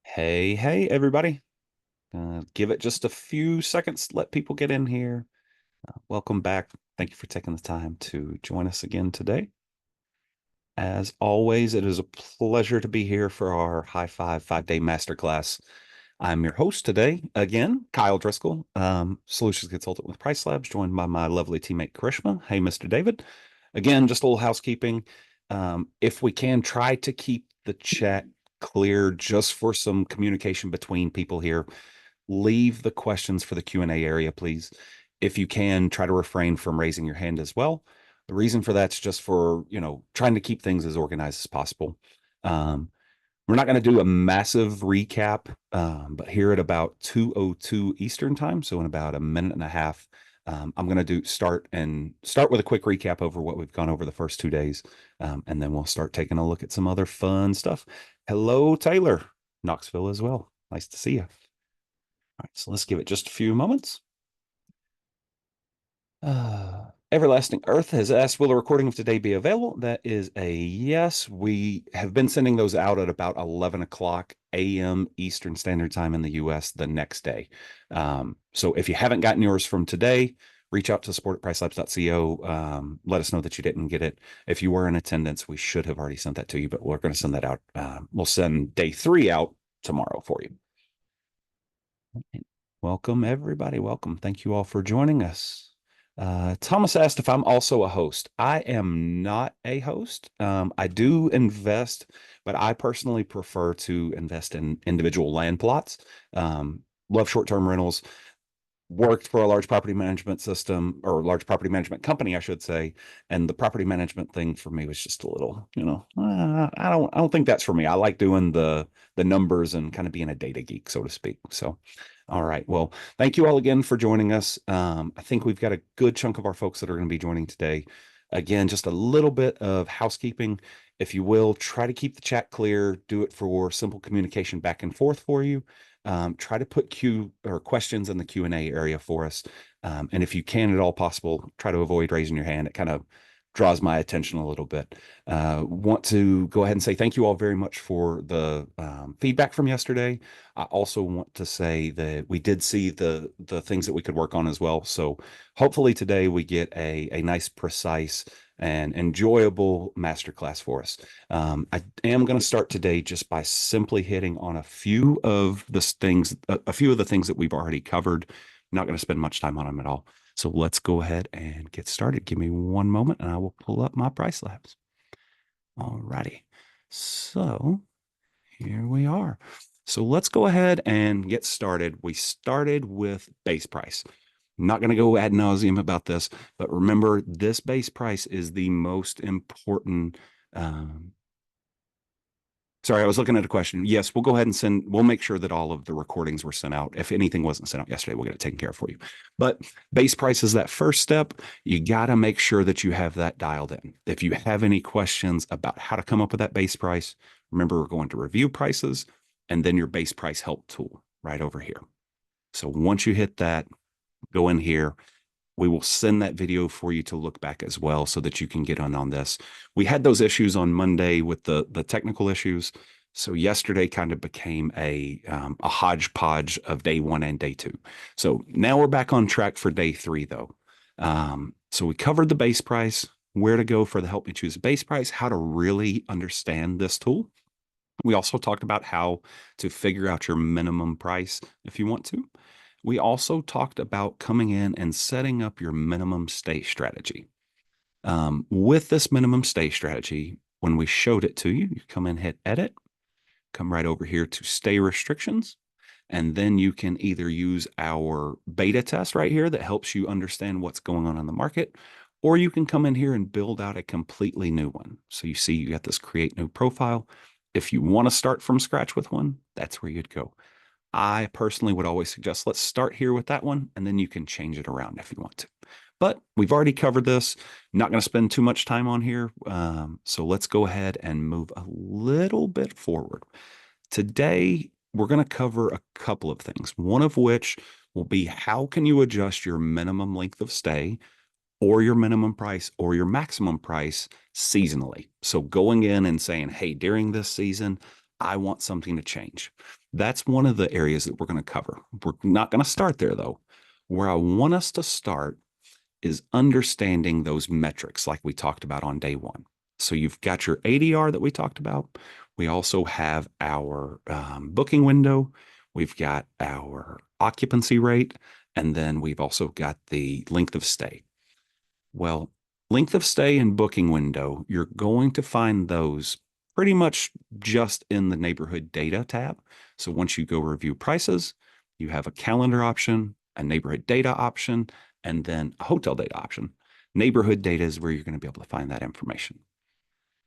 Hey, everybody. Give it just a few seconds, let people get in here. Welcome back. Thank you for taking the time to join us again today. As always, it is a pleasure to be here for our High Five 5-day masterclass. I'm your host today, again, Kyle Driscoll, solutions consultant with PriceLabs, joined by my lovely teammate Karishma. Hey, Mr. David. Again, just a little housekeeping. If we can try to keep the chat clear just for some communication between people here, leave the questions for the Q&A area, please. If you can, try to refrain from raising your hand as well. The reason for that's just for, trying to keep things as organized as possible. Um, we're not going to do a massive recap, but here at about 2:02 Eastern time, so in about a minute and a half, I'm going to start with a quick recap over what we've gone over the first 2 days, and then we'll start taking a look at some other fun stuff. Hello, Taylor, Knoxville as well. Nice to see you. All right, so let's give it just a few moments. Everlasting Earth has asked, will the recording of today be available? That is a yes. We have been sending those out at about 11 o'clock a.m. Eastern Standard Time in the US the next day. So if you haven't gotten yours from today, reach out to support@pricelabs.co. Let us know that you didn't get it. If you were in attendance, we should have already sent that to you, but we're going to send that out. We'll send day 3 out tomorrow for you. Welcome, everybody. Welcome. Thank you all for joining us. Thomas asked if I'm also a host. I am not a host. I do invest, but I personally prefer to invest in individual land plots. Love short-term rentals. Worked for a large property management system or large property management company, I should say. And the property management thing for me was just a little, I don't think that's for me. I like doing the numbers and kind of being a data geek, so to speak. So, all right. Well, thank you all again for joining us. I think we've got a good chunk of our folks that are going to be joining today. Again, just a little bit of housekeeping. If you will, try to keep the chat clear, do it for simple communication back and forth for you. Try to put questions in the Q&A area for us. And if you can at all possible, try to avoid raising your hand. It kind of draws my attention a little bit. Want to go ahead and say thank you all very much for the feedback from yesterday. I also want to say that we did see the things that we could work on as well. So hopefully today we get a nice, precise, and enjoyable masterclass for us. I am going to start today just by simply hitting on a few of the things that we've already covered. Not going to spend much time on them at all. So let's go ahead and get started. Give me one moment and I will pull up my PriceLabs. All righty. So here we are. So let's go ahead and get started. We started with base price. I'm not going to go ad nauseum about this, but remember, this base price is the most important. Sorry, I was looking at a question. Yes, we'll go ahead and we'll make sure that all of the recordings were sent out. If anything wasn't sent out yesterday, we'll get it taken care of for you. But base price is that first step. You got to make sure that you have that dialed in. If you have any questions about how to come up with that base price, remember, we're going to review prices and then your base price help tool right over here. So once you hit that, go in here. We will send that video for you to look back as well so that you can get on this. We had those issues on Monday with the technical issues. So yesterday kind of became a hodgepodge of day 1 and day 2. So now we're back on track for day 3 though. So we covered the base price, where to go for the help me choose a base price, how to really understand this tool. We also talked about how to figure out your minimum price if you want to. We also talked about coming in and setting up your minimum stay strategy. With this minimum stay strategy, when we showed it to you, you come in, hit edit, come right over here to stay restrictions, and then you can either use our beta test right here that helps you understand what's going on in the market, or you can come in here and build out a completely new one. So you see you got this create new profile. If you want to start from scratch with one, that's where you'd go. I personally would always suggest let's start here with that one, and then you can change it around if you want to. But we've already covered this. Not going to spend too much time on here. So let's go ahead and move a little bit forward. Today, we're going to cover a couple of things, one of which will be how can you adjust your minimum length of stay or your minimum price or your maximum price seasonally. So going in and saying, hey, during this season, I want something to change. That's one of the areas that we're going to cover. We're not going to start there though. Where I want us to start is understanding those metrics like we talked about on day one. So you've got your ADR that we talked about. We also have our booking window. We've got our occupancy rate. And then we've also got the length of stay. Well, length of stay and booking window, you're going to find those pretty much just in the neighborhood data tab. So once you go review prices, you have a calendar option, a neighborhood data option, and then a hotel data option. Neighborhood data is where you're going to be able to find that information.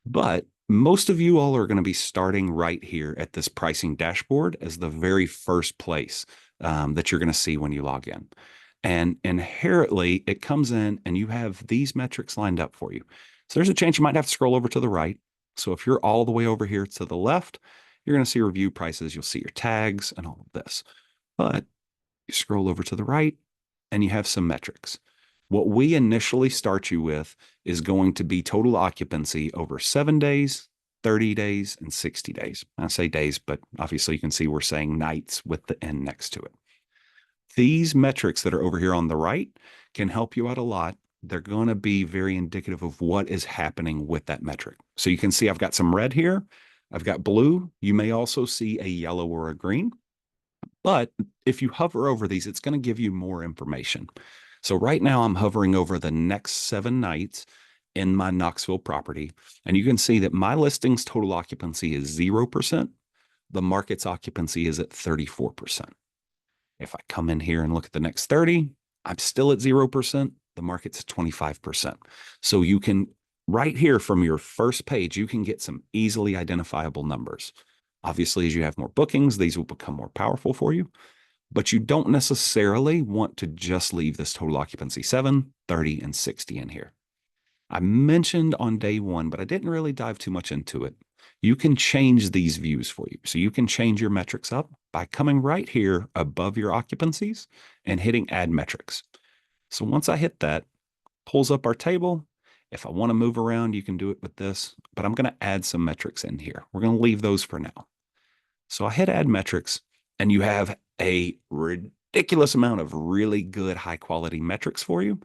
But most of you all are going to be starting right here at this pricing dashboard as the very first place that you're going to see when you log in. And inherently, it comes in and you have these metrics lined up for you. So there's a chance you might have to scroll over to the right. So if you're all the way over here to the left, you're going to see review prices. You'll see your tags and all of this. But you scroll over to the right and you have some metrics. What we initially start you with is going to be total occupancy over 7 days, 30 days, and 60 days. I say days, but obviously you can see we're saying nights with the N next to it. These metrics that are over here on the right can help you out a lot. They're going to be very indicative of what is happening with that metric. So you can see I've got some red here. I've got blue. You may also see a yellow or a green. But if you hover over these, it's going to give you more information. So right now I'm hovering over the next 7 nights in my Knoxville property. And you can see that my listing's total occupancy is 0%. The market's occupancy is at 34%. If I come in here and look at the next 30, I'm still at 0%. The market's at 25%. So you can, right here from your first page, you can get some easily identifiable numbers. Obviously, as you have more bookings, these will become more powerful for you, but you don't necessarily want to just leave this total occupancy 7, 30, and 60 in here. I mentioned on day one, but I didn't really dive too much into it. You can change these views for you. So you can change your metrics up by coming right here above your occupancies and hitting add metrics. So once I hit that, pulls up our table. If I want to move around, you can do it with this, but I'm going to add some metrics in here. We're going to leave those for now. So I hit add metrics and you have a ridiculous amount of really good high quality metrics for you.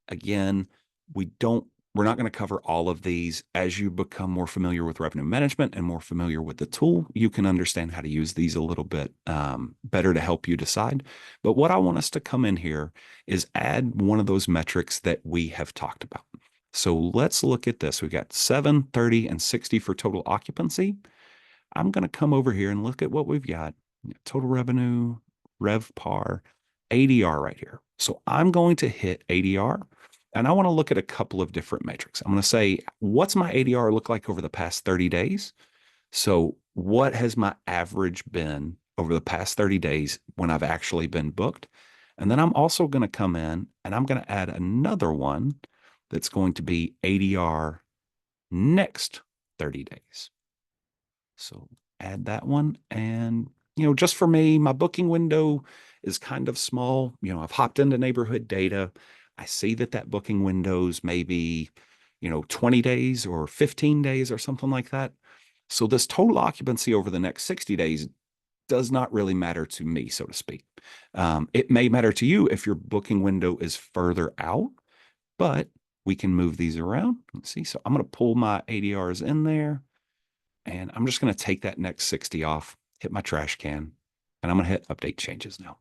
Again, we're not going to cover all of these. As you become more familiar with revenue management and more familiar with the tool, you can understand how to use these a little bit better to help you decide. But what I want us to come in here is add one of those metrics that we have talked about. So let's look at this. We've got 7, 30, and 60 for total occupancy. I'm going to come over here and look at what we've got. Total revenue, RevPAR, ADR right here. So I'm going to hit ADR and I want to look at a couple of different metrics. I'm going to say, what's my ADR look like over the past 30 days? So what has my average been over the past 30 days when I've actually been booked? And then I'm also going to come in and I'm going to add another one that's going to be ADR next 30 days. So add that one. And, just for me, my booking window is kind of small. I've hopped into neighborhood data. I see that booking window's maybe, 20 days or 15 days or something like that. So this total occupancy over the next 60 days does not really matter to me, so to speak. It may matter to you if your booking window is further out, but we can move these around. Let's see. So I'm going to pull my ADRs in there. And I'm just going to take that next 60 off, hit my trash can, and I'm going to hit update changes now.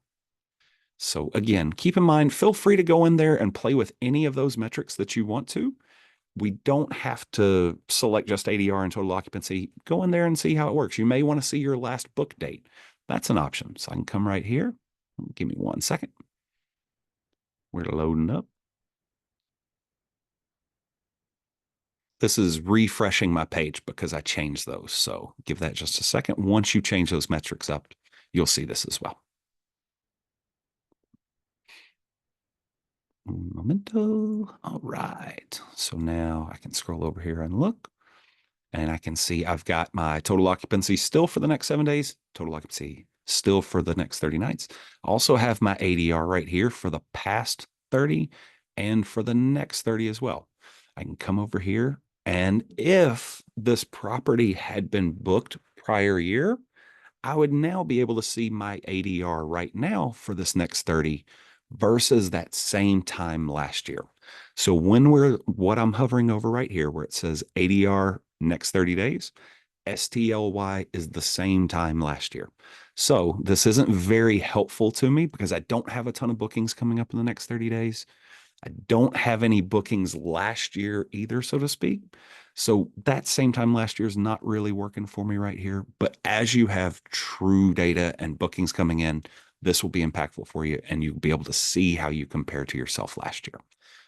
So again, keep in mind, feel free to go in there and play with any of those metrics that you want to. We don't have to select just ADR and total occupancy. Go in there and see how it works. You may want to see your last book date. That's an option. So I can come right here. Give me 1 second. We're loading up. This is refreshing my page because I changed those. So give that just a second. Once you change those metrics up, you'll see this as well. Un momento. All right. So now I can scroll over here and look, and I can see I've got my total occupancy still for the next 7 days, total occupancy still for the next 30 nights. I also have my ADR right here for the past 30 and for the next 30 as well. I can come over here, and if this property had been booked prior year, I would now be able to see my ADR right now for this next 30 versus that same time last year. So what I'm hovering over right here, where it says ADR next 30 days, STLY is the same time last year. So this isn't very helpful to me because I don't have a ton of bookings coming up in the next 30 days. I don't have any bookings last year either, so to speak. So that same time last year is not really working for me right here. But as you have true data and bookings coming in, this will be impactful for you and you'll be able to see how you compare to yourself last year.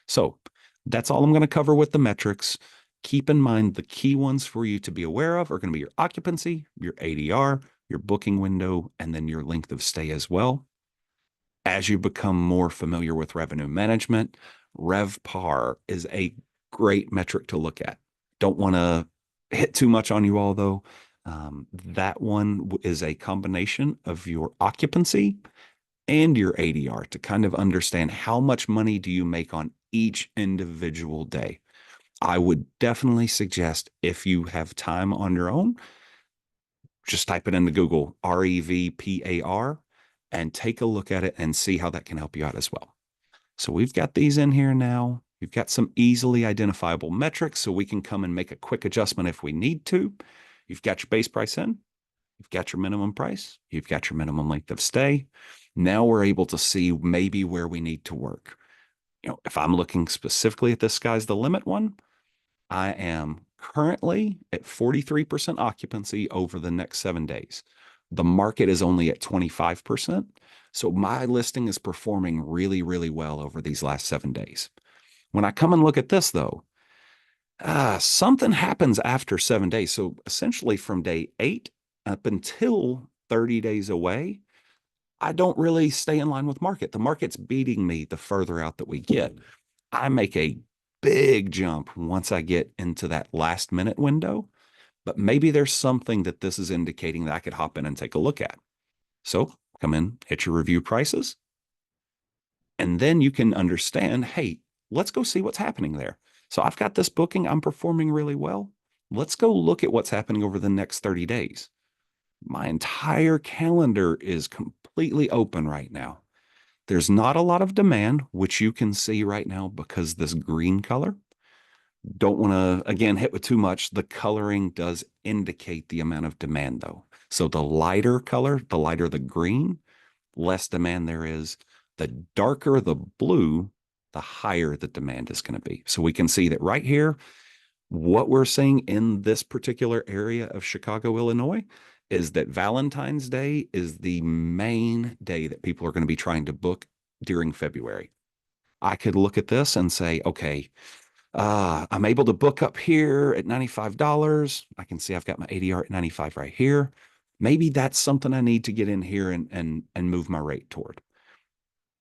So that's all I'm going to cover with the metrics. Keep in mind the key ones for you to be aware of are going to be your occupancy, your ADR, your booking window, and then your length of stay as well. As you become more familiar with revenue management, RevPAR is a great metric to look at. Don't want to hit too much on you all, though. That one is a combination of your occupancy and your ADR to kind of understand how much money do you make on each individual day. I would definitely suggest if you have time on your own, just type it into Google, REVPAR, and take a look at it and see how that can help you out as well. So we've got these in here now. We've got some easily identifiable metrics so we can come and make a quick adjustment if we need to. You've got your base price in. You've got your minimum price. You've got your minimum length of stay. Now we're able to see maybe where we need to work. If I'm looking specifically at this sky's the limit one, I am currently at 43% occupancy over the next 7 days. The market is only at 25%. So my listing is performing really, really well over these last 7 days. When I come and look at this, though, something happens after 7 days. So essentially from day 8 up until 30 days away, I don't really stay in line with market. The market's beating me the further out that we get. I make a big jump once I get into that last minute window, but maybe there's something that this is indicating that I could hop in and take a look at. So come in, hit your review prices, and then you can understand, hey, let's go see what's happening there. So I've got this booking, I'm performing really well. Let's go look at what's happening over the next 30 days. My entire calendar is completely open right now. There's not a lot of demand, which you can see right now because this green color. Don't want to, again, hit with too much. The coloring does indicate the amount of demand, though. So the lighter color, the lighter the green, less demand there is. The darker the blue, the higher the demand is going to be. So we can see that right here, what we're seeing in this particular area of Chicago, Illinois, is that Valentine's Day is the main day that people are going to be trying to book during February. I could look at this and say, okay, I'm able to book up here at $95. I can see I've got my ADR at 95 right here. Maybe that's something I need to get in here and move my rate toward.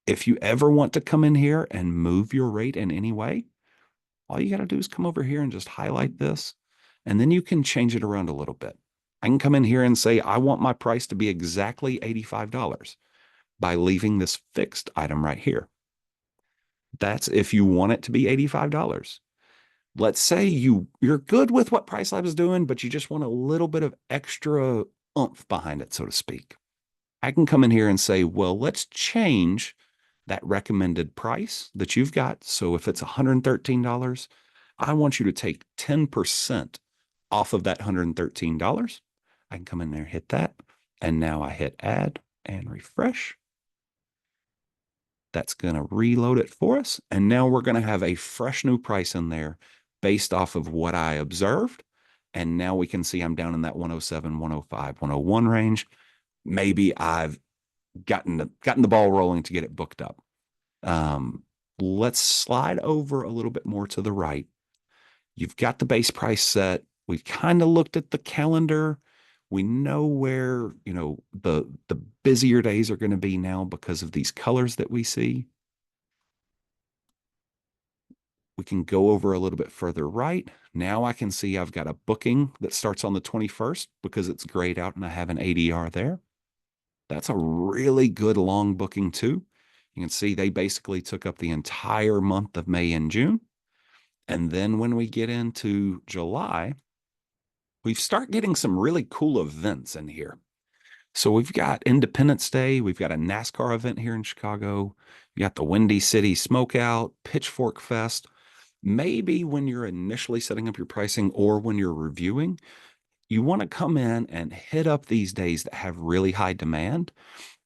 If you ever want to come in here and move your rate in any way, all you got to do is come over here and just highlight this, and then you can change it around a little bit. I can come in here and say, I want my price to be exactly $85 by leaving this fixed item right here. That's if you want it to be $85. Let's say you're good with what PriceLabs is doing, but you just want a little bit of extra oomph behind it, so to speak. I can come in here and say, well, let's change that recommended price that you've got. So if it's $113, I want you to take 10% off of that $113. I can come in there, hit that. And now I hit add and refresh. That's going to reload it for us. And now we're going to have a fresh new price in there based off of what I observed. And now we can see I'm down in that 107, 105, 101 range. Maybe I've gotten the ball rolling to get it booked up. Let's slide over a little bit more to the right. You've got the base price set. We've kind of looked at the calendar. We know where, the busier days are going to be now because of these colors that we see. We can go over a little bit further right. Now I can see I've got a booking that starts on the 21st because it's grayed out and I have an ADR there. That's a really good long booking too. You can see they basically took up the entire month of May and June. And then when we get into July, we've start getting some really cool events in here. So we've got Independence Day, we've got a NASCAR event here in Chicago, we got the Windy City Smokeout, Pitchfork Fest. Maybe when you're initially setting up your pricing or when you're reviewing, you want to come in and hit up these days that have really high demand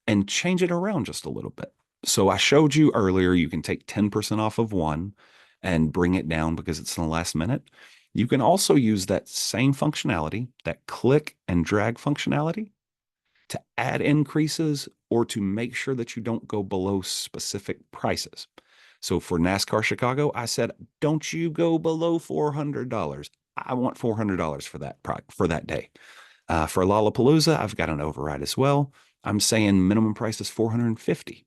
and change it around just a little bit. So I showed you earlier, you can take 10% off of one and bring it down because it's in the last minute. You can also use that same functionality, that click and drag functionality, to add increases or to make sure that you don't go below specific prices. So for NASCAR Chicago, I said, don't you go below $400. I want $400 for that day. For Lollapalooza, I've got an override as well. I'm saying minimum price is 450.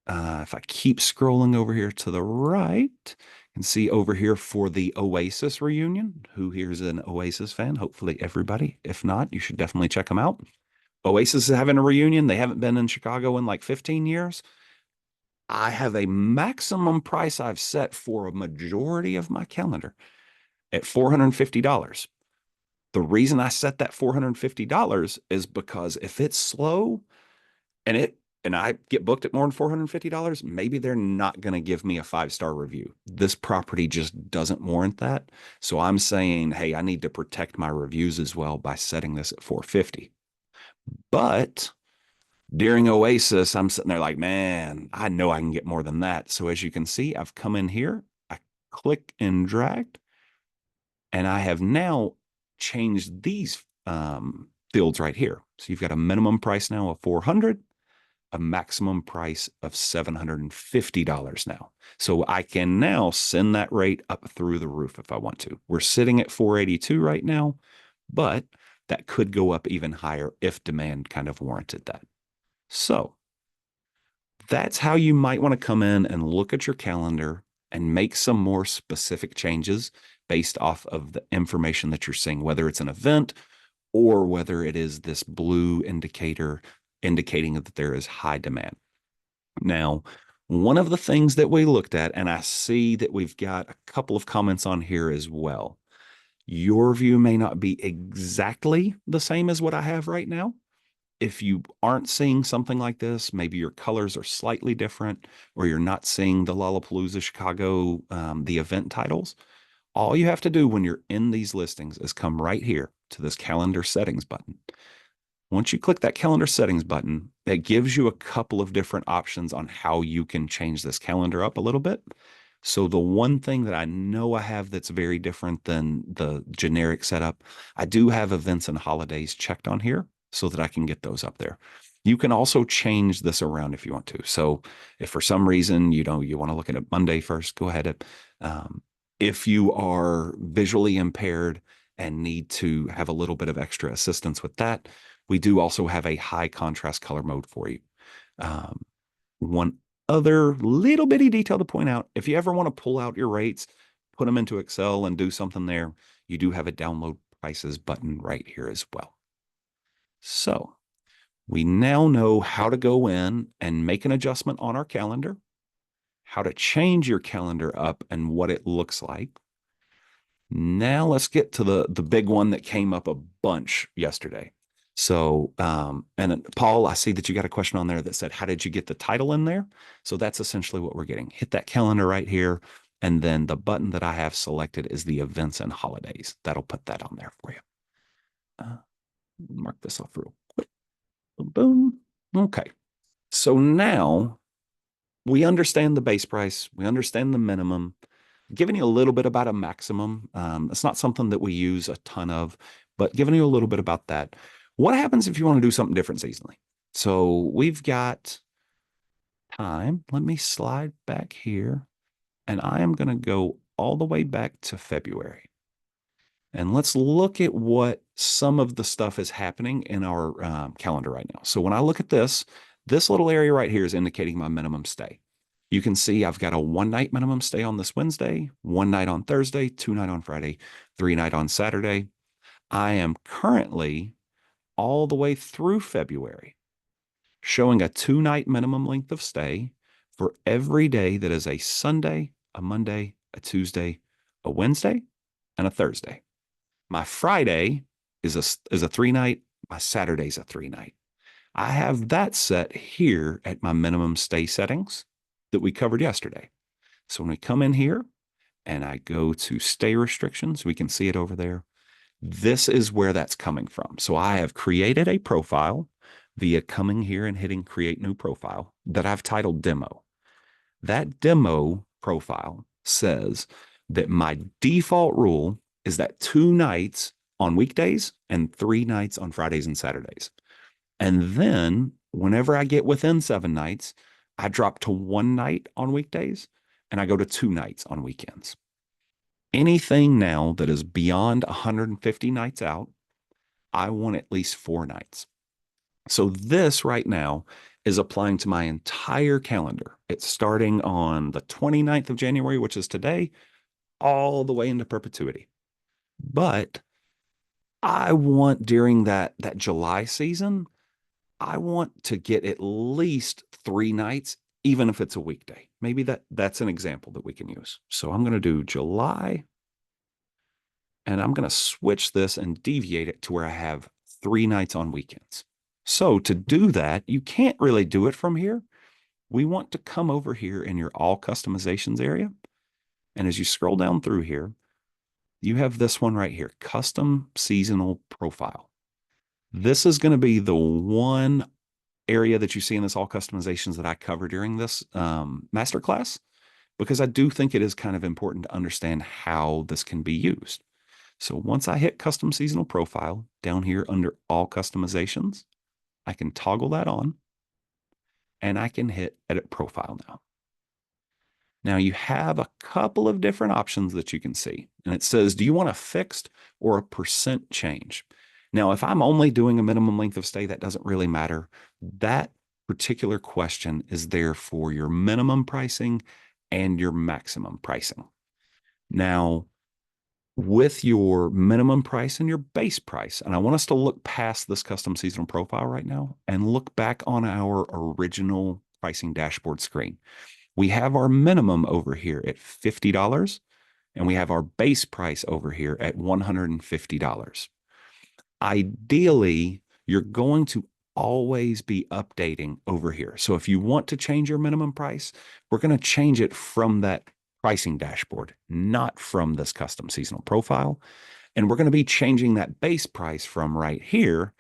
If I keep scrolling over here to the right, you can see over here for the Oasis reunion. Who here is an Oasis fan? Hopefully everybody. If not, you should definitely check them out. Oasis is having a reunion. They haven't been in Chicago in like 15 years. I have a maximum price I've set for a majority of my calendar at $450. The reason I set that $450 is because if it's slow and I get booked at more than $450, maybe they're not going to give me a 5-star review. This property just doesn't warrant that. So I'm saying, hey, I need to protect my reviews as well by setting this at 450. But during Oasis, I'm sitting there like, man, I know I can get more than that. So as you can see, I've come in here, I click and dragged, and I have now changed these fields right here. So you've got a minimum price now of 400, a maximum price of $750 now. So I can now send that rate up through the roof if I want to. We're sitting at 482 right now, but that could go up even higher if demand kind of warranted that. So that's how you might want to come in and look at your calendar and make some more specific changes based off of the information that you're seeing, whether it's an event or whether it is this blue indicator indicating that there is high demand. Now, one of the things that we looked at, and I see that we've got a couple of comments on here as well. Your view may not be exactly the same as what I have right now. If you aren't seeing something like this, maybe your colors are slightly different, or you're not seeing the Lollapalooza Chicago, the event titles, all you have to do when you're in these listings is come right here to this calendar settings button. Once you click that calendar settings button, it gives you a couple of different options on how you can change this calendar up a little bit. So the one thing that I know I have that's very different than the generic setup, I do have events and holidays checked on here so that I can get those up there. You can also change this around if you want to. So if for some reason you want to look at it Monday first, go ahead. If you are visually impaired and need to have a little bit of extra assistance with that, we do also have a high contrast color mode for you. One other little bitty detail to point out, if you ever want to pull out your rates, put them into Excel and do something there, you do have a download prices button right here as well. So we now know how to go in and make an adjustment on our calendar, how to change your calendar up and what it looks like. Now let's get to the big one that came up a bunch yesterday. So, and Paul, I see that you got a question on there that said, how did you get the title in there? So that's essentially what we're getting. Hit that calendar right here. And then the button that I have selected is the events and holidays. That'll put that on there for you. Mark this off real quick. Boom, boom. Okay. So now we understand the base price. We understand the minimum. Giving you a little bit about a maximum. It's not something that we use a ton of, but giving you a little bit about that. What happens if you want to do something different seasonally? So we've got time. Let me slide back here, and I am going to go all the way back to February. And let's look at what some of the stuff is happening in our calendar right now. So when I look at this little area right here is indicating my minimum stay. You can see I've got a 1-night minimum stay on this Wednesday, 1 night on Thursday, 2-night on Friday, 3-night on Saturday. I am currently all the way through February showing a 2-night minimum length of stay for every day that is a Sunday, a Monday, a Tuesday, a Wednesday, and a Thursday. My Friday is a 3 night. My Saturday's a 3 night. I have that set here at my minimum stay settings that we covered yesterday. So when we come in here and I go to stay restrictions, we can see it over there. This is where that's coming from. So I have created a profile via coming here and hitting create new profile that I've titled demo. That demo profile says that my default rule is that 2 nights on weekdays and 3 nights on Fridays and Saturdays. And then whenever I get within 7 nights, I drop to 1 night on weekdays and I go to 2 nights on weekends. Anything now that is beyond 150 nights out, I want at least 4 nights. So this right now is applying to my entire calendar. It's starting on the 29th of January, which is today, all the way into perpetuity. But I want during that July season, I want to get at least 3 nights, even if it's a weekday. Maybe that's an example that we can use. So I'm going to do July, and I'm going to switch this and deviate it to where I have 3 nights on weekends. So to do that, you can't really do it from here. We want to come over here in your all customizations area. And as you scroll down through here, you have this one right here, custom seasonal profile. This is going to be the one area that you see in this all customizations that I cover during this masterclass, because I do think it is kind of important to understand how this can be used. So once I hit custom seasonal profile down here under all customizations, I can toggle that on and I can hit edit profile now. Now you have a couple of different options that you can see. And it says, do you want a fixed or a percent change? Now, if I'm only doing a minimum length of stay, that doesn't really matter. That particular question is there for your minimum pricing and your maximum pricing. Now, with your minimum price and your base price, and I want us to look past this custom seasonal profile right now and look back on our original pricing dashboard screen. We have our minimum over here at $50, and we have our base price over here at $150. Ideally, you're going to always be updating over here. So if you want to change your minimum price, we're going to change it from that pricing dashboard, not from this custom seasonal profile. And we're going to be changing that base price from right here,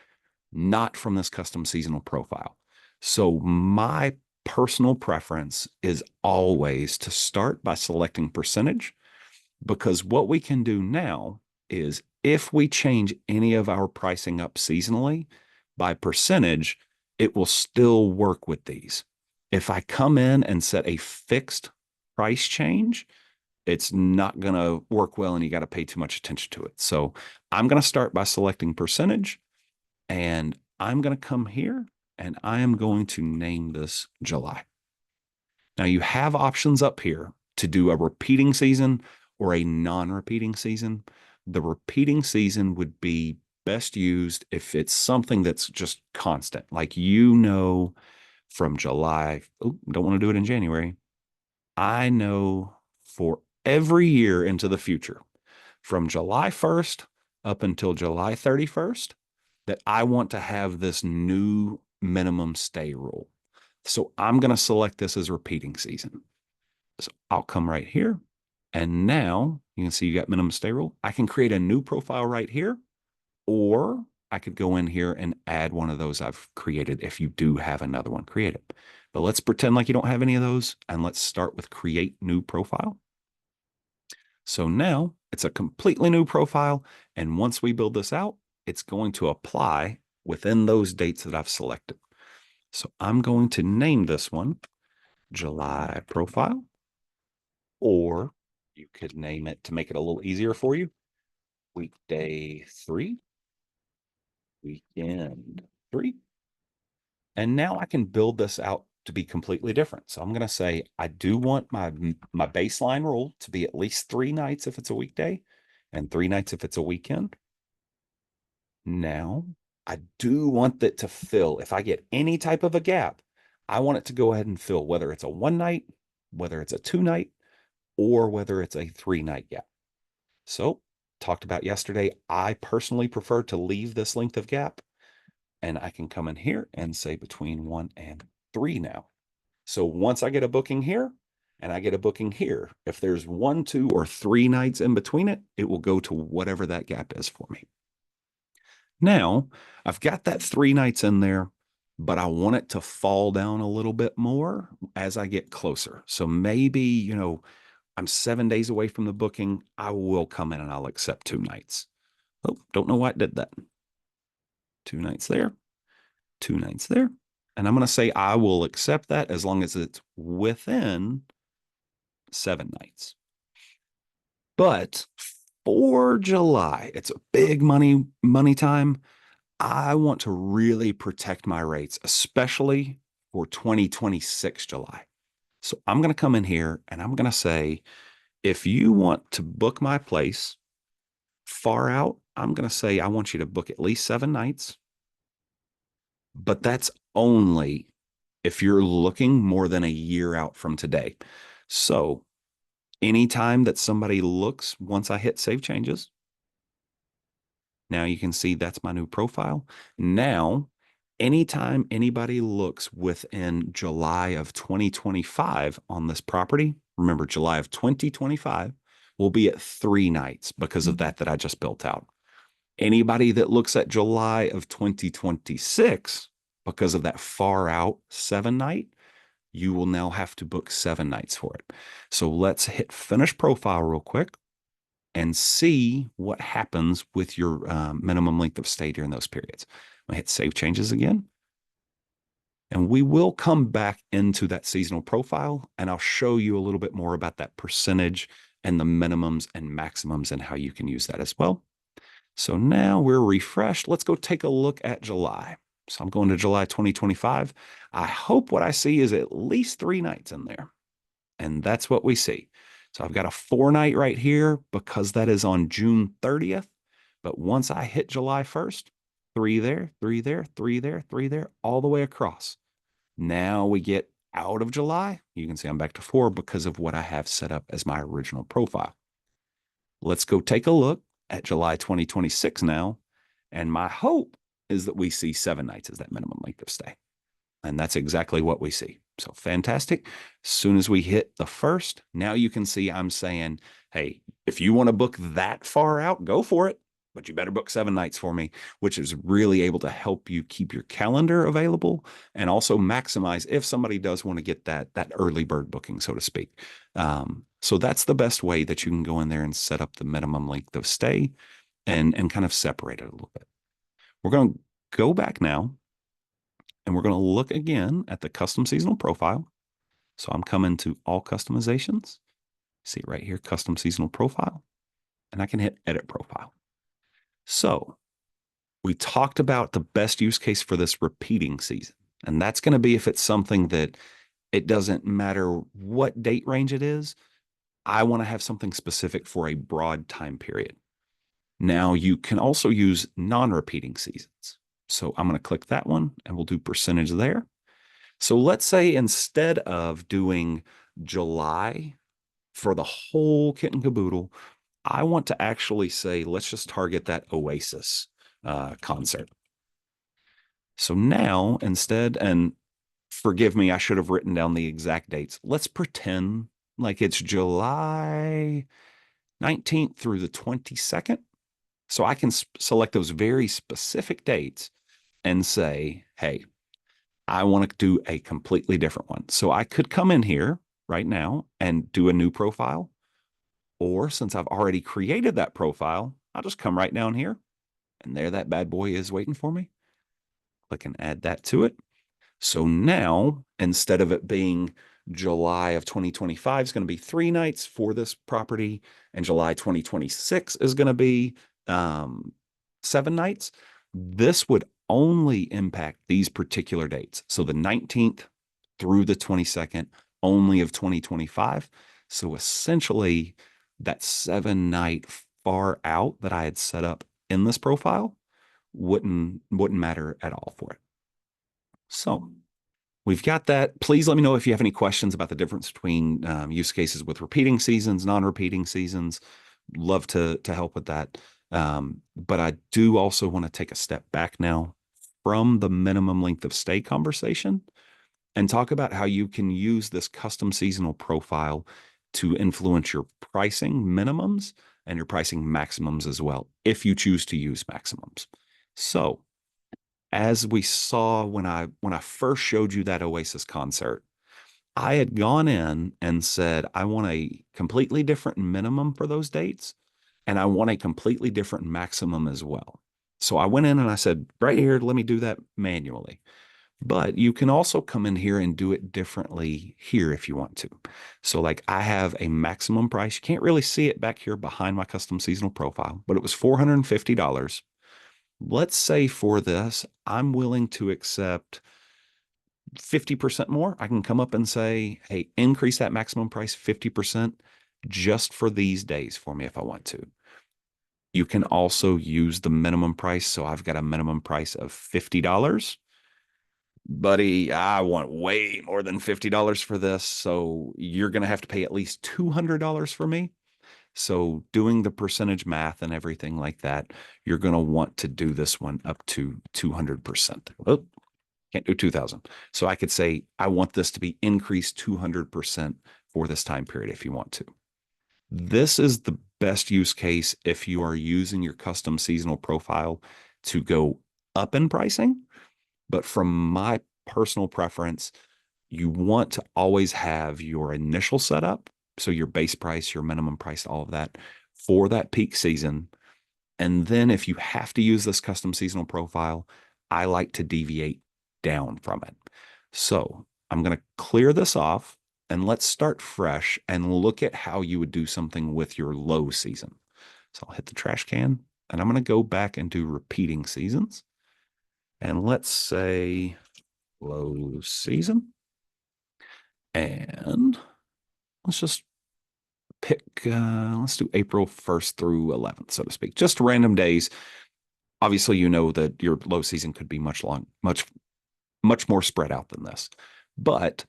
not from this custom seasonal profile. So my personal preference is always to start by selecting percentage, because what we can do now is if we change any of our pricing up seasonally by percentage, it will still work with these. If I come in and set a fixed price change, it's not going to work well and you got to pay too much attention to it. So I'm going to start by selecting percentage, and I'm going to come here and I am going to name this July. Now you have options up here to do a repeating season or a non-repeating season. The repeating season would be best used if it's something that's just constant, like from July. Oh, don't want to do it in January. I know for every year into the future, from July 1st up until July 31st, that I want to have this new minimum stay rule. So I'm going to select this as repeating season. So I'll come right here. And now you can see you got minimum stay rule. I can create a new profile right here, or I could go in here and add one of those I've created if you do have another one created. But let's pretend like you don't have any of those, and let's start with create new profile. So now it's a completely new profile. And once we build this out, it's going to apply within those dates that I've selected. So I'm going to name this one July profile, or you could name it, to make it a little easier for you, weekday 3, weekend 3. And now I can build this out to be completely different. So I'm going to say, I do want my baseline rule to be at least 3 nights if it's a weekday and 3 nights if it's a weekend. Now I do want that to fill. If I get any type of a gap, I want it to go ahead and fill, whether it's a 1 night, whether it's a 2 night, or whether it's a 3 night gap. So talked about yesterday, I personally prefer to leave this length of gap, and I can come in here and say between 1 and 3 now. So once I get a booking here and I get a booking here, if there's 1, 2, or 3 nights in between it, it will go to whatever that gap is for me. Now I've got that 3 nights in there, but I want it to fall down a little bit more as I get closer. So maybe, I'm 7 days away from the booking. I will come in and I'll accept 2 nights. Oh, don't know why it did that. 2 nights there, 2 nights there. And I'm going to say I will accept that as long as it's within 7 nights. But for July, it's a big money time. I want to really protect my rates, especially for 2026 July. So I'm going to come in here and I'm going to say, if you want to book my place far out, I'm going to say I want you to book at least 7 nights, but that's only if you're looking more than a year out from today. So anytime that somebody looks, once I hit save changes, now you can see that's my new profile. Now, anytime anybody looks within July of 2025 on this property, remember July of 2025 will be at 3 nights because of that I just built out. Anybody that looks at July of 2026 because of that far out 7 night, you will now have to book 7 nights for it. So let's hit finish profile real quick and see what happens with your minimum length of stay during those periods. I hit save changes again. And we will come back into that seasonal profile and I'll show you a little bit more about that percentage and the minimums and maximums and how you can use that as well. So now we're refreshed. Let's go take a look at July. So I'm going to July 2025. I hope what I see is at least 3 nights in there. And that's what we see. So I've got a 4 night right here because that is on June 30th. But once I hit July 1st, 3 there, 3 there, 3 there, 3 there, all the way across. Now we get out of July. You can see I'm back to 4 because of what I have set up as my original profile. Let's go take a look at July 2026 now. And my hope is that we see 7 nights as that minimum length of stay. And that's exactly what we see. So fantastic. As soon as we hit the first, now you can see I'm saying, hey, if you want to book that far out, go for it. But you better book 7 nights for me, which is really able to help you keep your calendar available and also maximize if somebody does want to get that early bird booking, so to speak. So that's the best way that you can go in there and set up the minimum length of stay and kind of separate it a little bit. We're going to go back now and we're going to look again at the custom seasonal profile. So I'm coming to all customizations. See it right here, custom seasonal profile, and I can hit edit profile. So we talked about the best use case for this repeating season. And that's going to be if it's something that it doesn't matter what date range it is. I want to have something specific for a broad time period. Now you can also use non-repeating seasons. So I'm going to click that one and we'll do percentage there. So let's say instead of doing July for the whole kit and caboodle, I want to actually say, let's just target that Oasis concert. So now instead, and forgive me, I should have written down the exact dates. Let's pretend like it's July 19th through the 22nd. So I can select those very specific dates and say, hey, I want to do a completely different one. So I could come in here right now and do a new profile. Or since I've already created that profile, I'll just come right down here and there that bad boy is waiting for me. Click and add that to it. So now, instead of it being July of 2025 is going to be 3 nights for this property, and July 2026 is going to be 7 nights. This would only impact these particular dates. So the 19th through the 22nd only of 2025. So essentially that 7 night far out that I had set up in this profile wouldn't matter at all for it. So we've got that. Please let me know if you have any questions about the difference between use cases with repeating seasons, non-repeating seasons. Love to help with that. But I do also want to take a step back now from the minimum length of stay conversation and talk about how you can use this custom seasonal profile to influence your pricing minimums and your pricing maximums as well, if you choose to use maximums. So, as we saw when I first showed you that Oasis concert, I had gone in and said, I want a completely different minimum for those dates, and I want a completely different maximum as well. So I went in and I said, right here, let me do that manually. But you can also come in here and do it differently here if you want to. So, like, I have a maximum price. You can't really see it back here behind my custom seasonal profile, but it was $450. Let's say for this, I'm willing to accept 50% more. I can come up and say, hey, increase that maximum price 50% just for these days for me if I want to. You can also use the minimum price. So I've got a minimum price of $50. Buddy, I want way more than $50 for this. So you're going to have to pay at least $200 for me. So doing the percentage math and everything like that, you're going to want to do this one up to 200%. Oh, can't do 2000. So I could say, I want this to be increased 200% for this time period if you want to. This is the best use case if you are using your custom seasonal profile to go up in pricing. But from my personal preference, you want to always have your initial setup. So your base price, your minimum price, all of that for that peak season. And then if you have to use this custom seasonal profile, I like to deviate down from it. So I'm going to clear this off and let's start fresh and look at how you would do something with your low season. So I'll hit the trash can and I'm going to go back and do repeating seasons. And let's say low season. And let's just pick, let's do April 1st through 11th, so to speak, just random days. Obviously, you know that your low season could be much more spread out than this. But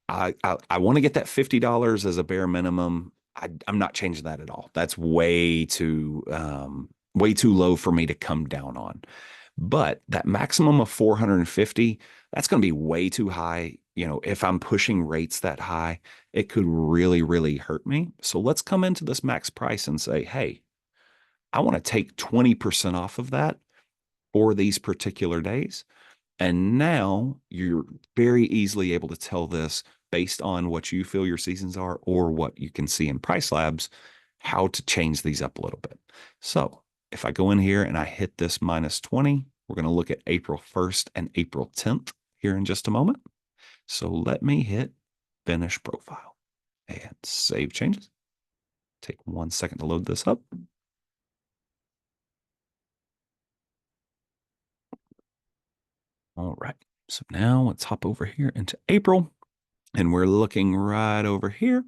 I want to get that $50 as a bare minimum. I'm not changing that at all. That's way too low for me to come down on. But that maximum of 450, that's going to be way too high. You know, if I'm pushing rates that high, it could really, really hurt me. So let's come into this max price and say, hey, I want to take 20% off of that for these particular days. And now you're very easily able to tell this based on what you feel your seasons are or what you can see in PriceLabs, how to change these up a little bit. So if I go in here and I hit this -20, we're going to look at April 1st and April 10th here in just a moment. So let me hit finish profile and save changes. Take 1 second to load this up. All right. So now let's hop over here into April and we're looking right over here.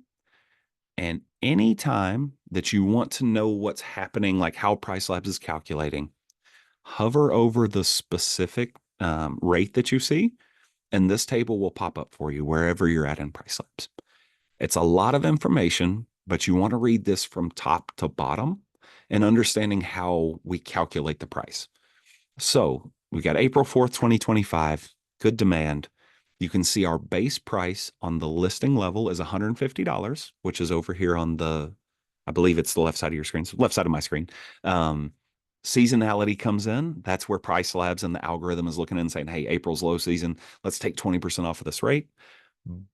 And anytime that you want to know what's happening, like how PriceLabs is calculating, hover over the specific rate that you see, and this table will pop up for you wherever you're at in PriceLabs. It's a lot of information, but you want to read this from top to bottom and understanding how we calculate the price. So we got April 4th, 2025, good demand. You can see our base price on the listing level is $150, which is over here on I believe it's the left side of your screen, so left side of my screen. Seasonality comes in. That's where PriceLabs and the algorithm is looking in and saying, hey, April's low season. Let's take 20% off of this rate.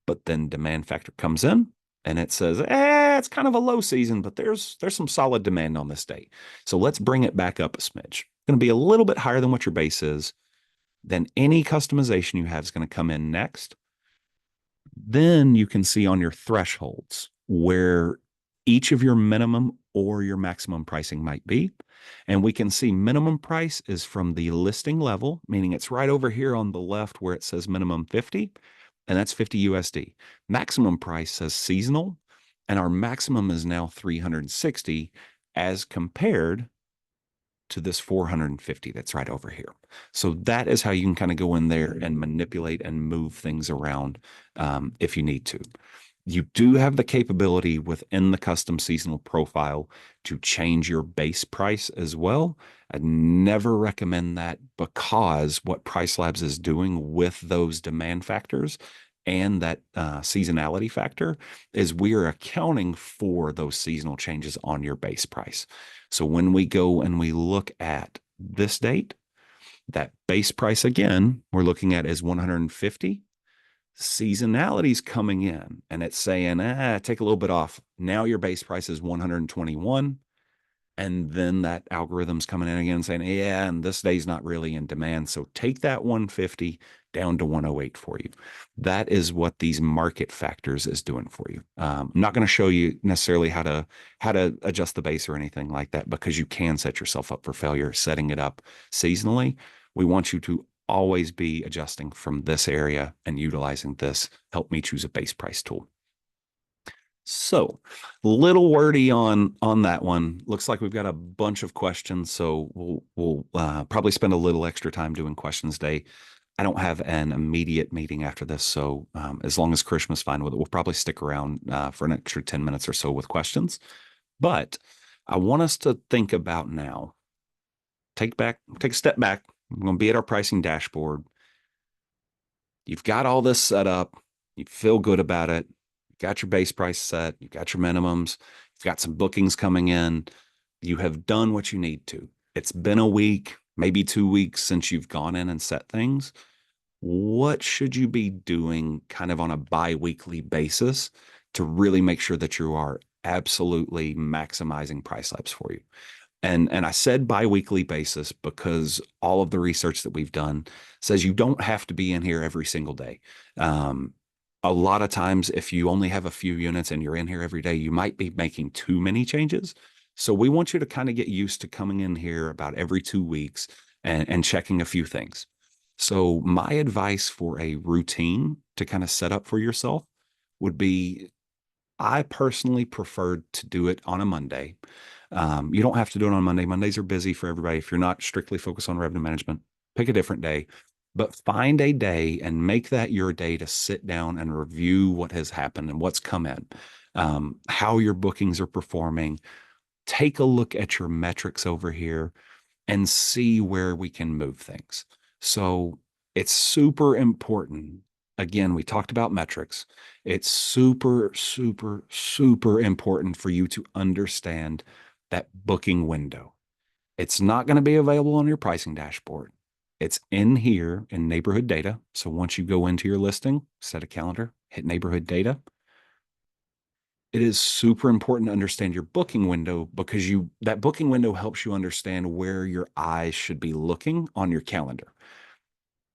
But then demand factor comes in and it says, it's kind of a low season, but there's some solid demand on this date. So let's bring it back up a smidge. Going to be a little bit higher than what your base is. Then any customization you have is going to come in next. Then you can see on your thresholds where each of your minimum or your maximum pricing might be. And we can see minimum price is from the listing level, meaning it's right over here on the left where it says minimum 50, and that's 50 USD. Maximum price says seasonal, and our maximum is now 360 as compared to this 450 that's right over here. So that is how you can kind of go in there and manipulate and move things around if you need to. You do have the capability within the custom seasonal profile to change your base price as well. I'd never recommend that because what PriceLabs is doing with those demand factors and that seasonality factor is we are accounting for those seasonal changes on your base price. So when we go and we look at this date, that base price again, we're looking at is 150. Seasonality's coming in and it's saying, take a little bit off. Now your base price is 121. And then that algorithm's coming in again saying, yeah, and this day's not really in demand. So take that 150 down to 108 for you. That is what these market factors is doing for you. I'm not going to show you necessarily how to adjust the base or anything like that because you can set yourself up for failure setting it up seasonally. We want you to always be adjusting from this area and utilizing this. Help me choose a base price tool. So, little wordy on that one. Looks like we've got a bunch of questions, so we'll probably spend a little extra time doing questions day. I don't have an immediate meeting after this, so as long as Krishna's fine with it, we'll probably stick around for an extra 10 minutes or so with questions. But I want us to think about now. Take a step back. We're going to be at our pricing dashboard. You've got all this set up. You feel good about it. You've got your base price set. You've got your minimums. You've got some bookings coming in. You have done what you need to. It's been a week, maybe 2 weeks since you've gone in and set things. What should you be doing kind of on a bi-weekly basis to really make sure that you are absolutely maximizing PriceLabs for you? And I said biweekly basis because all of the research that we've done says you don't have to be in here every single day. Um, a lot of times, if you only have a few units and you're in here every day, you might be making too many changes. So we want you to kind of get used to coming in here about every 2 weeks and checking a few things. So my advice for a routine to kind of set up for yourself would be I personally preferred to do it on a Monday. You don't have to do it on Monday. Mondays are busy for everybody. If you're not strictly focused on revenue management, pick a different day, but find a day and make that your day to sit down and review what has happened and what's come in, how your bookings are performing. Take a look at your metrics over here and see where we can move things. So it's super important. Again, we talked about metrics. It's super, super, super important for you to understand that booking window. It's not going to be available on your pricing dashboard. It's in here in neighborhood data. So once you go into your listing, set a calendar, hit neighborhood data. It is super important to understand your booking window because that booking window helps you understand where your eyes should be looking on your calendar.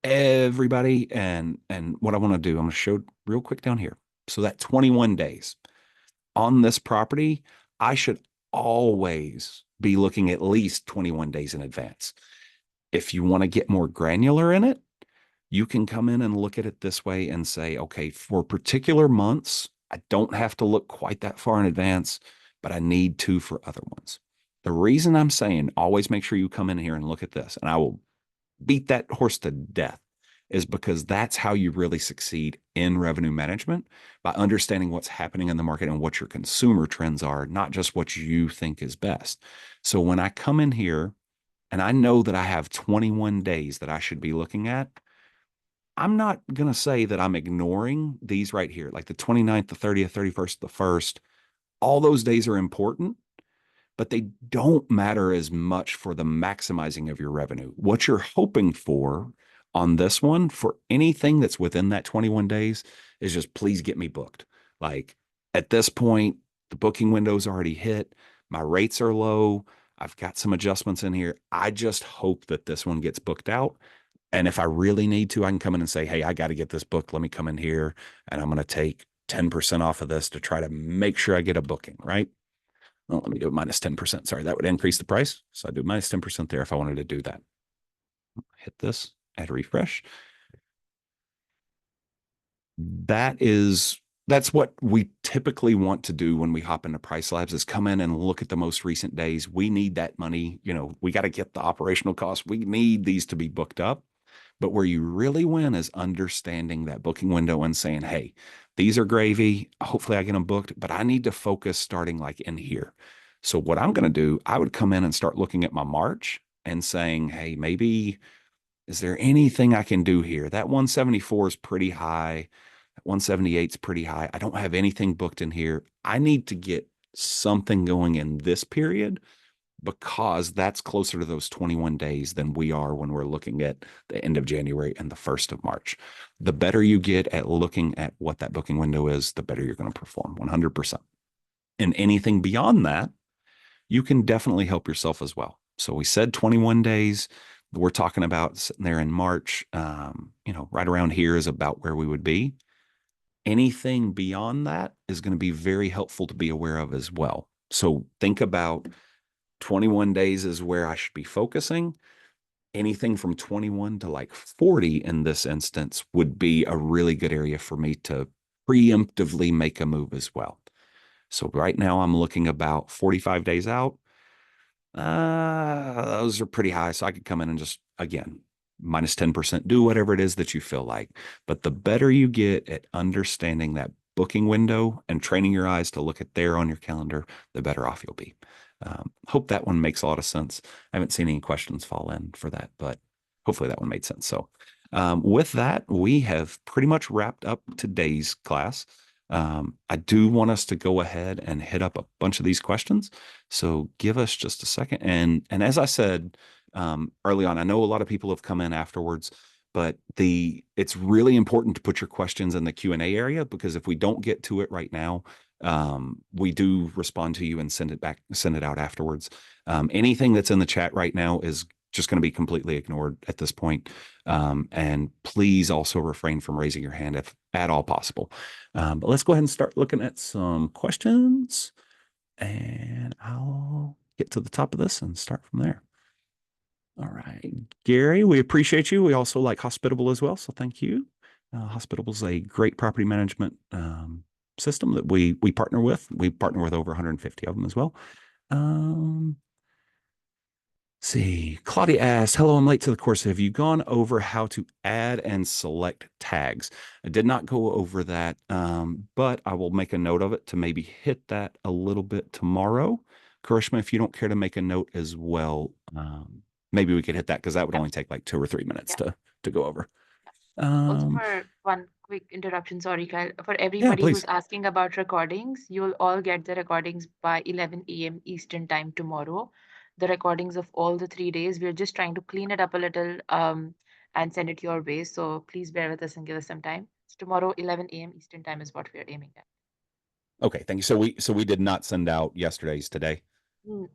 Everybody, and what I want to do, I'm going to show real quick down here. So that 21 days on this property, I should always be looking at least 21 days in advance. If you want to get more granular in it, you can come in and look at it this way and say, okay, for particular months, I don't have to look quite that far in advance, but I need to for other ones. The reason I'm saying always make sure you come in here and look at this, and I will beat that horse to death, is because that's how you really succeed in revenue management by understanding what's happening in the market and what your consumer trends are, not just what you think is best. So when I come in here and I know that I have 21 days that I should be looking at, I'm not going to say that I'm ignoring these right here, like the 29th, the 30th, 31st, the 1st. All those days are important, but they don't matter as much for the maximizing of your revenue. What you're hoping for on this one, for anything that's within that 21 days, is just please get me booked. Like at this point, the booking window's already hit. My rates are low. I've got some adjustments in here. I just hope that this one gets booked out. And if I really need to, I can come in and say, hey, I got to get this booked. Let me come in here and I'm going to take 10% off of this to try to make sure I get a booking, right? Well, let me do it minus 10%. Sorry, that would increase the price. So I do minus 10% there if I wanted to do that. Hit this, add a refresh. That's what we typically want to do when we hop into PriceLabs is come in and look at the most recent days. We need that money. We got to get the operational costs. We need these to be booked up. But where you really win is understanding that booking window and saying, hey, these are gravy. Hopefully I get them booked, but I need to focus starting like in here. So what I'm going to do, I would come in and start looking at my March and saying, hey, maybe is there anything I can do here? That 174 is pretty high. 178 is pretty high. I don't have anything booked in here. I need to get something going in this period because that's closer to those 21 days than we are when we're looking at the end of January and the 1st of March. The better you get at looking at what that booking window is, the better you're going to perform 100%. And anything beyond that, you can definitely help yourself as well. So we said 21 days. We're talking about sitting there in March, right around here is about where we would be. Anything beyond that is going to be very helpful to be aware of as well. So think about 21 days is where I should be focusing. Anything from 21 to like 40 in this instance would be a really good area for me to preemptively make a move as well. So right now I'm looking about 45 days out. Those are pretty high. So I could come in and just, again, minus 10%, do whatever it is that you feel like. But the better you get at understanding that booking window and training your eyes to look at there on your calendar, the better off you'll be. Hope that one makes a lot of sense. I haven't seen any questions fall in for that, but hopefully that one made sense. So with that, we have pretty much wrapped up today's class. I do want us to go ahead and hit up a bunch of these questions. So give us just a second. And as I said early on, I know a lot of people have come in afterwards, but it's really important to put your questions in the Q&A area, because if we don't get to it right now, we do respond to you and send it out afterwards. Anything that's in the chat right now is just going to be completely ignored at this point. And please also refrain from raising your hand if at all possible. But let's go ahead and start looking at some questions, and I'll get to the top of this and start from there. All right, Gary, we appreciate you. We also like Hospitable as well, so thank you. Hospitable is a great property management system that we partner with. We partner with over 150 of them as well. See, Claudia asked, hello, I'm late to the course. Have you gone over how to add and select tags? I did not go over that, but I will make a note of it to maybe hit that a little bit tomorrow. Karishma, if you don't care to make a note as well, maybe we could hit that, because that would only take like 2 or 3 minutes to go over. Also, for one quick interruption, sorry, Kyle, for Yeah, everybody who's please. asking about recordings, you'll all get the recordings by 11 a.m. Eastern time tomorrow. The recordings of all the 3 days. We're just trying to clean it up a little and send it your way. So please bear with us and give us some time. It's tomorrow, 11 a.m. Eastern time is what we're aiming at. Okay, thank you. So we did not send out yesterday's today.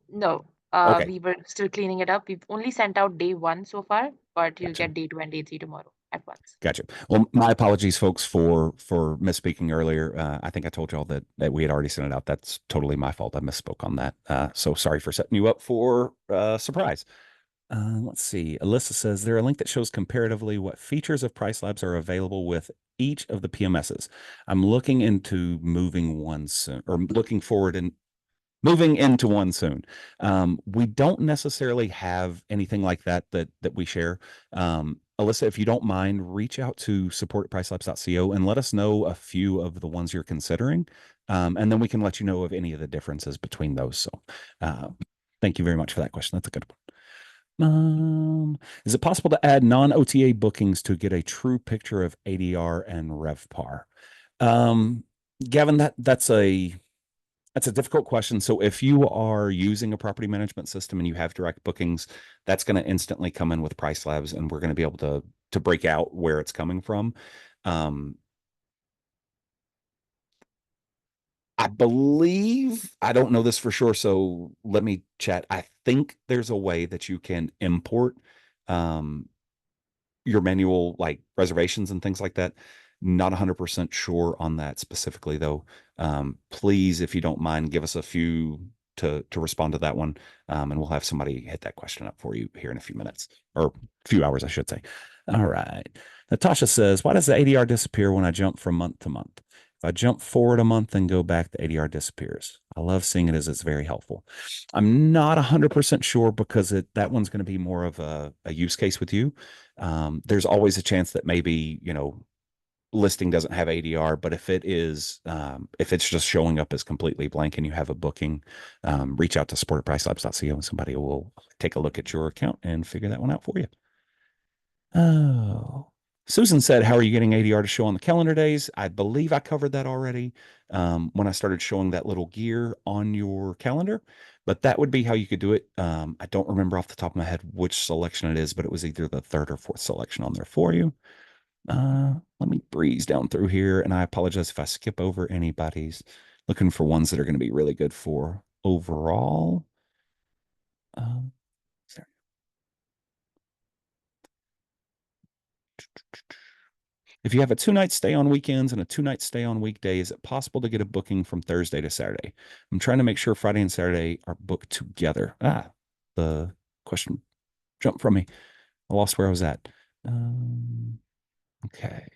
No, Okay, we were still cleaning it up. We've only sent out day one so far, but you'll gotcha. get day two and day three tomorrow at once. Gotcha. Well, my apologies, folks, for misspeaking earlier. I think I told y'all that we had already sent it out. That's totally my fault. I misspoke on that. So sorry for setting you up for surprise. Let's see. Alyssa says there a link that shows comparatively what features of PriceLabs are available with each of the PMSs. I'm looking into moving one soon, or looking forward and moving into one soon. We don't necessarily have anything like that we share. Alyssa, if you don't mind, reach out to support@pricelabs.co and let us know a few of the ones you're considering. And then we can let you know of any of the differences between those. So thank you very much for that question. That's a good one. Is it possible to add non-OTA bookings to get a true picture of ADR and RevPAR? Gavin, that's a difficult question. So if you are using a property management system and you have direct bookings, that's going to instantly come in with PriceLabs, and we're going to be able to break out where it's coming from. I believe, I don't know this for sure, so let me chat. I think there's a way that you can import your manual, like reservations and things like that. Not 100% sure on that specifically, though. Please, if you don't mind, give us a few to respond to that one, and we'll have somebody hit that question up for you here in a few minutes, or a few hours, I should say. All right. Natasha says, why does the ADR disappear when I jump from month to month? If I jump forward a month and go back, the ADR disappears. I love seeing it as it's very helpful. I'm not 100% sure because that one's going to be more of a use case with you. There's always a chance that maybe, listing doesn't have ADR, but if it's just showing up as completely blank and you have a booking, reach out to support@pricelabs.co and somebody will take a look at your account and figure that one out for you. Oh, Susan said, how are you getting ADR to show on the calendar days? I believe I covered that already when I started showing that little gear on your calendar, but that would be how you could do it. I don't remember off the top of my head which selection it is, but it was either the third or fourth selection on there for you. Let me breeze down through here, and I apologize if I skip over anybody's. Looking for ones that are going to be really good for overall. Um, sorry. If you have a 2 night stay on weekends and a 2 night stay on weekdays, is it possible to get a booking from Thursday to Saturday? I'm trying to make sure Friday and Saturday are booked together. The question jumped from me. I lost where I was at. Okay.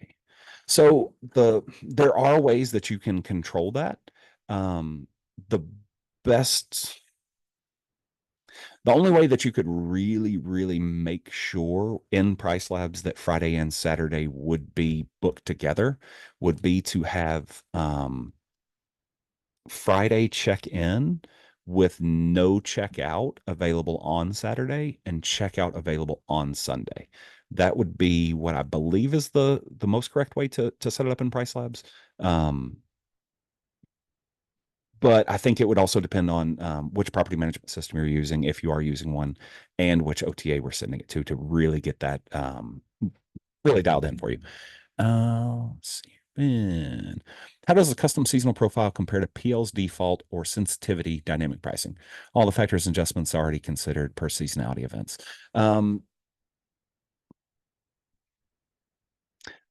So there are ways that you can control that. Um, the best, the only way that you could really, really make sure in PriceLabs that Friday and Saturday would be booked together would be to have Friday check in with no checkout available on Saturday and checkout available on Sunday. That would be what I believe is the most correct way to set it up in PriceLabs. Um, but I think it would also depend on which property management system you're using, if you are using one, and which OTA we're sending it to really get that really dialed in for you. Let's see. Ben, how does a custom seasonal profile compare to PL's default or sensitivity dynamic pricing? All the factors and adjustments already considered per seasonality events. Um,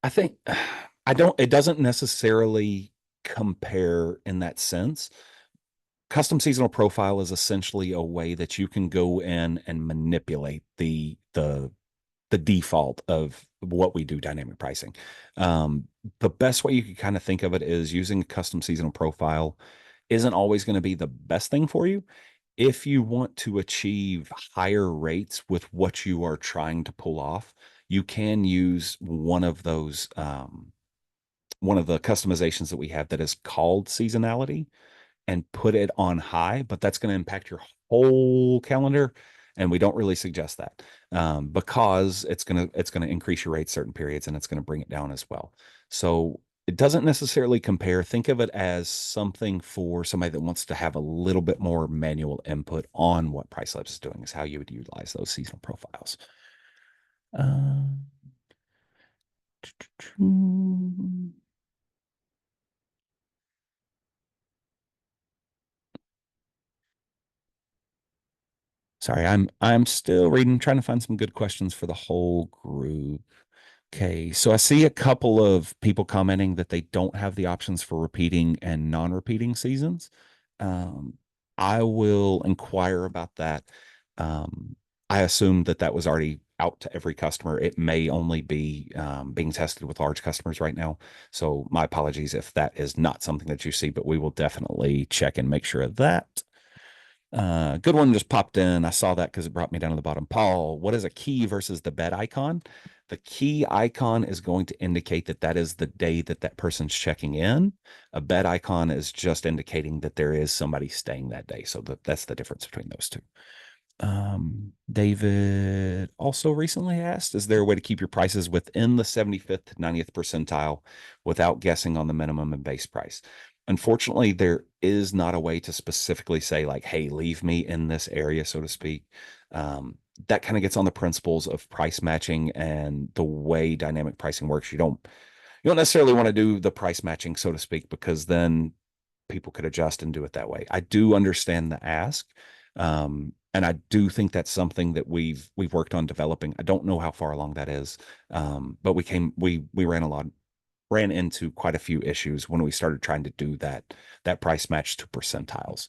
I think it doesn't necessarily compare in that sense. Custom seasonal profile is essentially a way that you can go in and manipulate the default of what we do dynamic pricing. The best way you can kind of think of it is using a custom seasonal profile isn't always going to be the best thing for you. If you want to achieve higher rates with what you are trying to pull off, you can use one of the customizations that we have that is called seasonality and put it on high, but that's going to impact your whole calendar. And we don't really suggest that because it's gonna increase your rate certain periods and it's going to bring it down as well. So it doesn't necessarily compare. Think of it as something for somebody that wants to have a little bit more manual input on what PriceLabs is doing, is how you would utilize those seasonal profiles. Um, Sorry, I'm still reading, trying to find some good questions for the whole group. Okay, so I see a couple of people commenting that they don't have the options for repeating and non-repeating seasons. Um, I will inquire about that. Um, I assume that that was already out to every customer. It may only be being tested with large customers right now. So my apologies if that is not something that you see, but we will definitely check and make sure of that. Good one just popped in. I saw that because it brought me down to the bottom. Paul, what is a key versus the bed icon? The key icon is going to indicate that that is the day that that person's checking in. A bed icon is just indicating that there is somebody staying that day. So that's the difference between those two. David also recently asked, is there a way to keep your prices within the 75th to 90th percentile without guessing on the minimum and base price? Unfortunately, there is not a way to specifically say like, hey, leave me in this area, so to speak. That kind of gets on the principles of price matching and the way dynamic pricing works. You don't necessarily want to do the price matching, so to speak, because then people could adjust and do it that way. I do understand the ask. And I do think that's something that we've worked on developing. I don't know how far along that is. But we ran into quite a few issues when we started trying to do that price match to percentiles.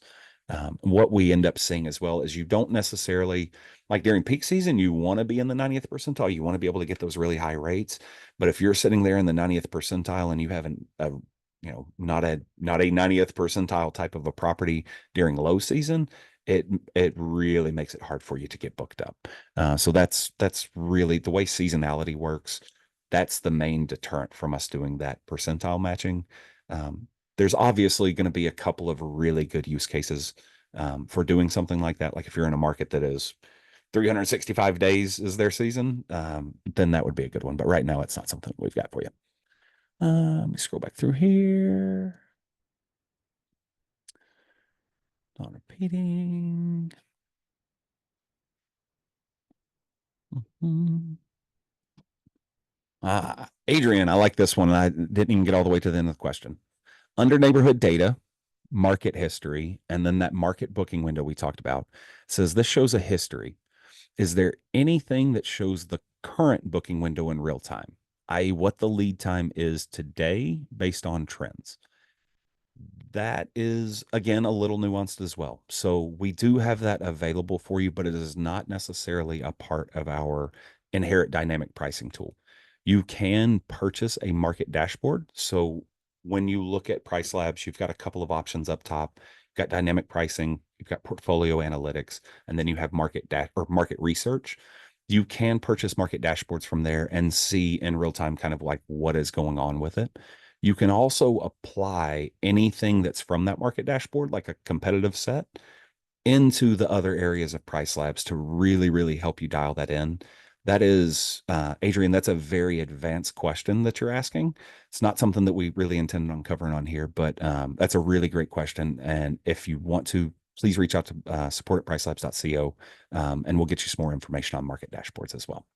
What we end up seeing as well is you don't necessarily, like during peak season, you want to be in the 90th percentile. You want to be able to get those really high rates. But if you're sitting there in the 90th percentile and you have a not a 90th percentile type of a property during low season, it really makes it hard for you to get booked up. So that's really the way seasonality works. That's the main deterrent from us doing that percentile matching. There's obviously going to be a couple of really good use cases for doing something like that. Like if you're in a market that is 365 days is their season, then that would be a good one. But right now, it's not something we've got for you. Let me scroll back through here. Non repeating. Mhm. Adrian, I like this one. I didn't even get all the way to the end of the question. Under neighborhood data, market history, and then that market booking window we talked about says this shows a history. Is there anything that shows the current booking window in real time, i.e., what the lead time is today based on trends? That is, again, a little nuanced as well. So we do have that available for you, but it is not necessarily a part of our inherent dynamic pricing tool. You can purchase a market dashboard. So when you look at PriceLabs, you've got a couple of options up top. You've got dynamic pricing, you've got portfolio analytics, and then you have market research. You can purchase market dashboards from there and see in real time kind of like what is going on with it. You can also apply anything that's from that market dashboard, like a competitive set, into the other areas of PriceLabs to really, really help you dial that in. That is, Adrian, that's a very advanced question that you're asking. It's not something that we really intended on covering on here, but that's a really great question. And if you want to, please reach out to support at pricelabs.co, and we'll get you some more information on market dashboards as well.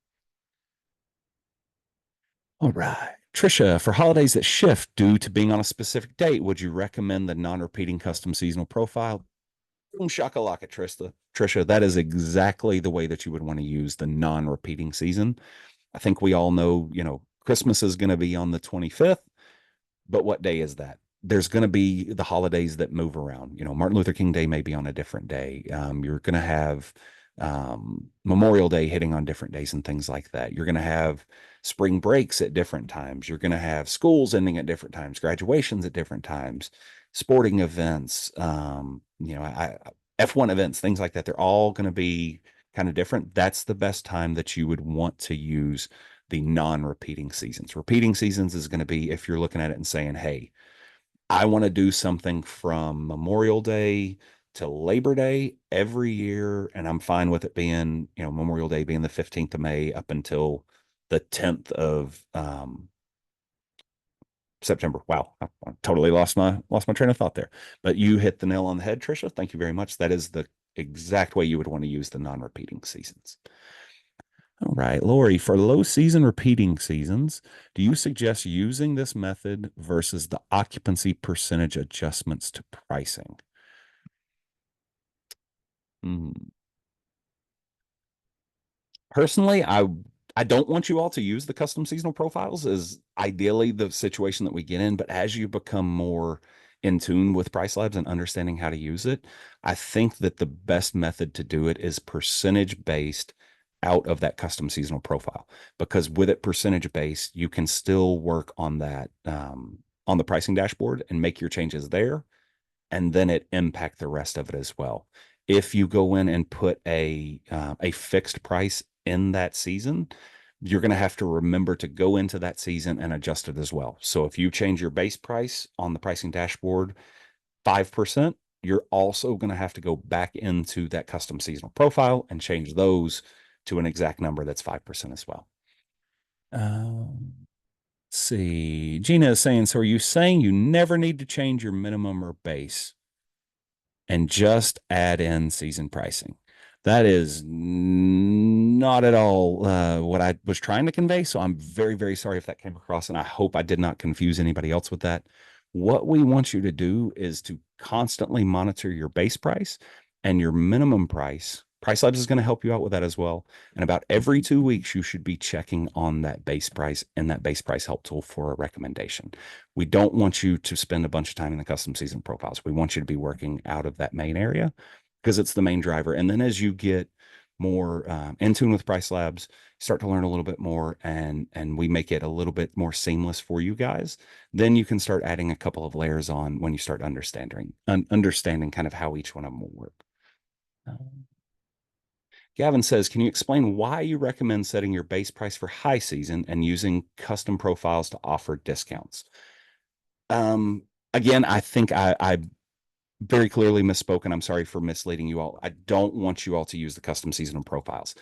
All right. Trisha, for holidays that shift due to being on a specific date, would you recommend the non-repeating custom seasonal profile? Boom shakalaka, Trisha, that is exactly the way that you would want to use the non-repeating season. I think we all know, Christmas is going to be on the 25th. But what day is that? There's going to be the holidays that move around. Martin Luther King Day may be on a different day. You're going to have Memorial Day hitting on different days and things like that. You're going to have spring breaks at different times. You're going to have schools ending at different times, graduations at different times, sporting events, F1 events, things like that. They're all going to be kind of different. That's the best time that you would want to use the non-repeating seasons. Repeating seasons is going to be if you're looking at it and saying, hey, I want to do something from Memorial Day to Labor Day every year, and I'm fine with it being, Memorial Day being the 15th of May up until the 10th of September. Wow, I totally lost my train of thought there. But you hit the nail on the head, Trisha. Thank you very much. That is the exact way you would want to use the non-repeating seasons. All right, Lori, for low season repeating seasons, do you suggest using this method versus the occupancy percentage adjustments to pricing? Hmm. Personally, I don't want you all to use the custom seasonal profiles is ideally the situation that we get in, but as you become more in tune with PriceLabs and understanding how to use it, I think that the best method to do it is percentage based out of that custom seasonal profile, because with it percentage based, you can still work on that on the pricing dashboard and make your changes there, and then it impact the rest of it as well. If you go in and put a fixed price in that season, you're going to have to remember to go into that season and adjust it as well. So if you change your base price on the pricing dashboard 5%, you're also going to have to go back into that custom seasonal profile and change those to an exact number that's 5% as well. Let's see. Gina is saying, so are you saying you never need to change your minimum or base and just add in season pricing? That is not at all what I was trying to convey. So I'm very, very sorry if that came across, and I hope I did not confuse anybody else with that. What we want you to do is to constantly monitor your base price and your minimum price. PriceLabs is going to help you out with that as well. And about every 2 weeks, you should be checking on that base price and that base price help tool for a recommendation. We don't want you to spend a bunch of time in the custom season profiles. We want you to be working out of that main area because it's the main driver. And then as you get more in tune with PriceLabs, start to learn a little bit more, and we make it a little bit more seamless for you guys, then you can start adding a couple of layers on when you start understanding kind of how each one of them will work. Gavin says, can you explain why you recommend setting your base price for high season and using custom profiles to offer discounts? Um, Again, I think I very clearly misspoke, and I'm sorry for misleading you all. I don't want you all to use the custom seasonal profiles.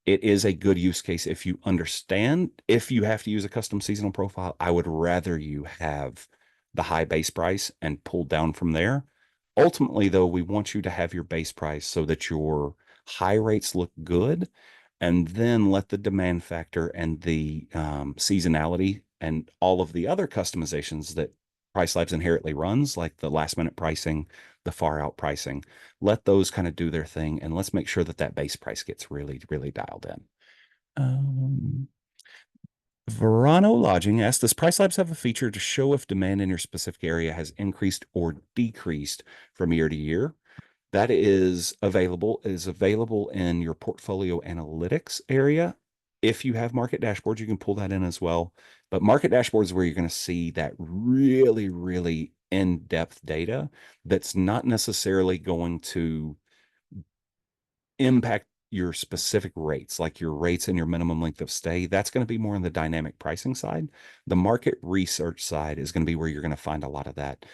It is a good use case if you understand if you have to use a custom seasonal profile. I would rather you have the high base price and pull down from there. Ultimately, though, we want you to have your base price so that your high rates look good, and then let the demand factor and the seasonality and all of the other customizations that PriceLabs inherently runs, like the last minute pricing, the far out pricing, let those kind of do their thing, and let's make sure that that base price gets really, really dialed in. Verano Lodging asked, does PriceLabs have a feature to show if demand in your specific area has increased or decreased from year to year? That is available in your portfolio analytics area. If you have market dashboards, you can pull that in as well. But market dashboards is where you're going to see that really, really in-depth data that's not necessarily going to impact your specific rates, like your rates and your minimum length of stay. That's going to be more on the dynamic pricing side. The market research side is going to be where you're going to find a lot of that.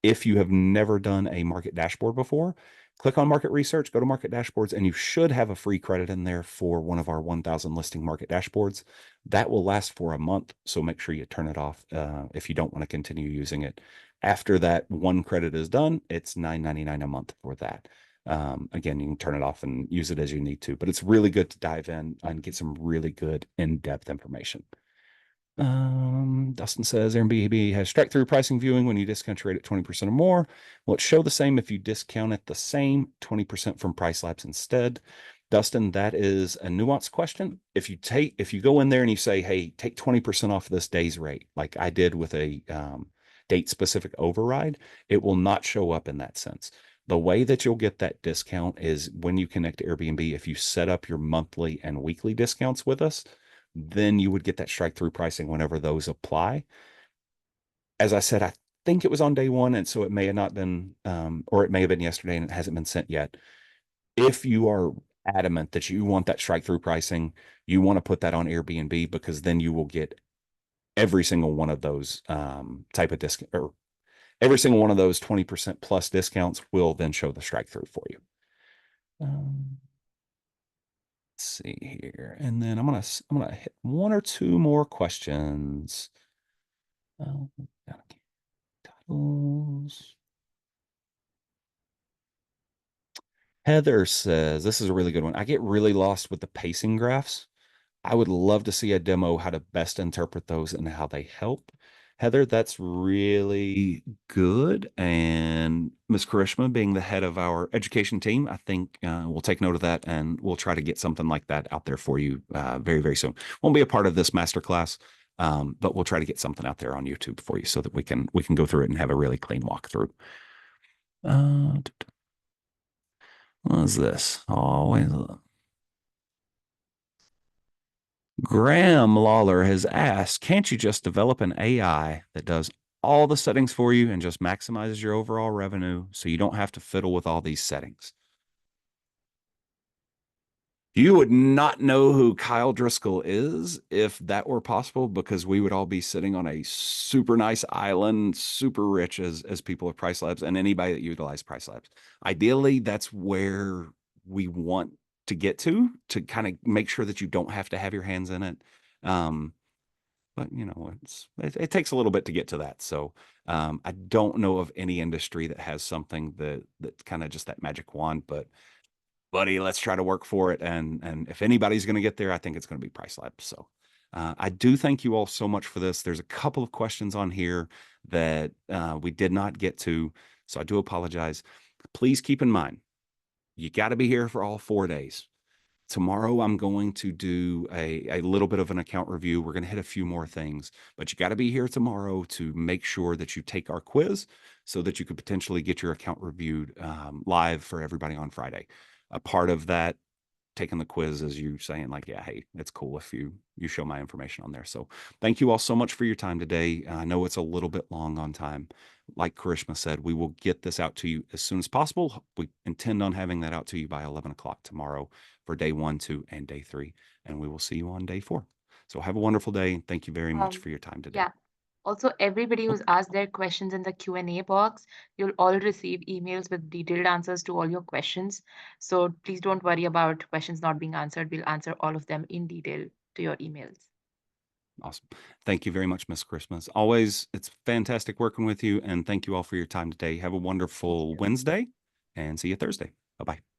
If you have never done a market dashboard before, click on market research, go to market dashboards, and you should have a free credit in there for one of our 1,000 listing market dashboards. That will last for a month. So make sure you turn it off if you don't want to continue using it. After that one credit is done, it's $9.99 a month for that. Again, you can turn it off and use it as you need to, but it's really good to dive in and get some really good in-depth information. Dustin says Airbnb has strike-through pricing viewing when you discount your rate at 20% or more. Will it show the same if you discount it the same 20% from PriceLabs instead? Dustin, that is a nuanced question. If you go in there and you say, hey, take 20% off this day's rate, like I did with a date-specific override, it will not show up in that sense. The way that you'll get that discount is when you connect to Airbnb. If you set up your monthly and weekly discounts with us, then you would get that strike through pricing whenever those apply. As I said, I think it was on day one, and so it may have not been, or it may have been yesterday and it hasn't been sent yet. If you are adamant that you want that strike through pricing, you want to put that on Airbnb, because then you will get every single one of those type of discount, or every single one of those 20% plus discounts will then show the strike through for you. Let's see here. And then I'm gonna hit one or two more questions. Titles. Heather says, this is a really good one. I get really lost with the pacing graphs. I would love to see a demo how to best interpret those and how they help. Heather, that's really good. And Ms. Karishma, being the head of our education team, I think we'll take note of that, and we'll try to get something like that out there for you very, very soon. Won't be a part of this masterclass, but we'll try to get something out there on YouTube for you so that we can go through it and have a really clean walkthrough. What is this? Always. Graham Lawler has asked, can't you just develop an AI that does all the settings for you and just maximizes your overall revenue so you don't have to fiddle with all these settings? You would not know who Kyle Driscoll is if that were possible, because we would all be sitting on a super nice island, super rich as people of PriceLabs and anybody that utilize PriceLabs. Ideally, that's where we want to get to kind of make sure that you don't have to have your hands in it. But it takes a little bit to get to that. So I don't know of any industry that has something that kind of just that magic wand, but buddy, let's try to work for it. And if anybody's going to get there, I think it's going to be PriceLabs. So I do thank you all so much for this. There's a couple of questions on here that we did not get to, so I do apologize. Please keep in mind, you got to be here for all 4 days. Tomorrow, I'm going to do a little bit of an account review. We're going to hit a few more things, but you got to be here tomorrow to make sure that you take our quiz so that you could potentially get your account reviewed live for everybody on Friday. A part of that taking the quiz as you saying like, yeah, hey, it's cool if you show my information on there. So thank you all so much for your time today. I know it's a little bit long on time. Like Karishma said, we will get this out to you as soon as possible. We intend on having that out to you by 11 o'clock tomorrow for day 1, 2, and day 3. And we will see you on day 4. So have a wonderful day. And thank you very much Um, for your time today. yeah. Also, everybody Oh, who's asked their questions in the Q&A box, you'll all receive emails with detailed answers to all your questions. So please don't worry about questions not being answered. We'll answer all of them in detail to your emails. awesome. Thank you very much, Miss Christmas. Always, it's fantastic working with you. And thank you all for your time today. Have a Thank wonderful you. Wednesday and see you Thursday. Bye bye.